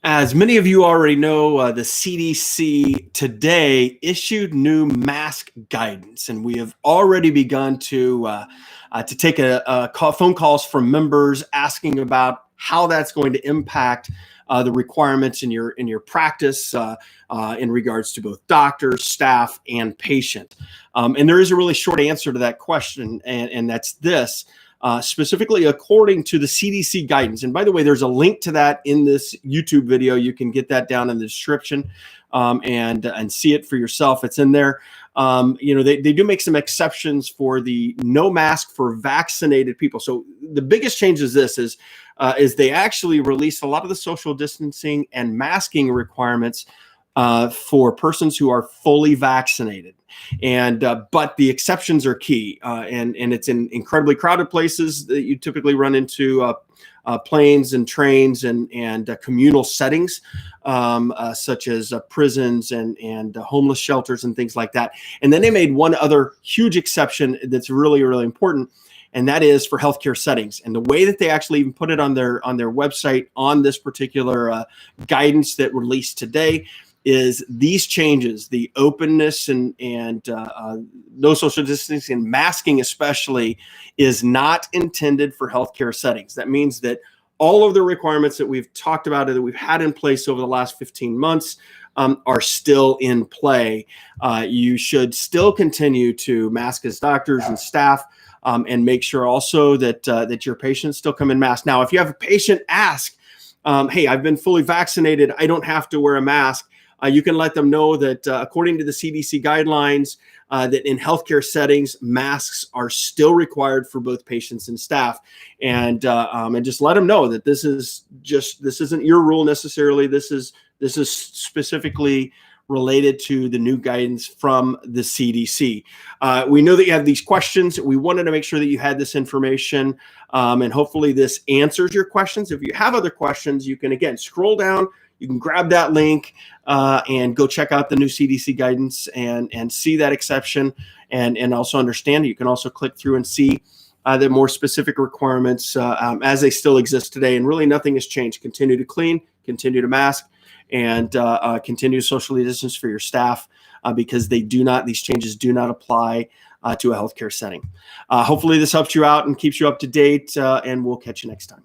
As many of you already know, the CDC today issued new mask guidance, and we have already begun to take phone calls from members asking about how that's going to impact the requirements in your practice in regards to both doctors, staff, and patient. And there is a really short answer to that question, and that's this. Specifically according to the CDC guidance. And by the way, there's a link to that in this YouTube video. You can get that down in the description and see it for yourself. It's in there. They do make some exceptions for the no mask for vaccinated people. So the biggest change is this is they actually released a lot of the social distancing and masking requirements for persons who are fully vaccinated. And but the exceptions are key, and it's in incredibly crowded places that you typically run into planes and trains and communal settings, such as prisons and homeless shelters and things like that. And then they made one other huge exception that's really, really important, and that is for healthcare settings. And the way that they actually even put it on their website on this particular guidance that released today is these changes, the openness and no social distancing and masking especially, is not intended for healthcare settings. That means that all of the requirements that we've talked about, that we've had in place over the last 15 months, are still in play. You should still continue to mask as doctors and staff, and make sure also that your patients still come in masked. Now, if you have a patient ask, hey, I've been fully vaccinated, I don't have to wear a mask, you can let them know that according to the CDC guidelines, that in healthcare settings, masks are still required for both patients and staff, and just let them know that this isn't your rule necessarily. This is specifically related to the new guidance from the CDC. We know that you have these questions. We wanted to make sure that you had this information, and hopefully this answers your questions. If you have other questions, you can again scroll down. You can grab that link and go check out the new CDC guidance and see that exception and also understand it. You can also click through and see the more specific requirements as they still exist today. And really nothing has changed. Continue to clean, continue to mask, and continue to socially distance for your staff because these changes do not apply to a healthcare setting. Hopefully this helps you out and keeps you up to date, and we'll catch you next time.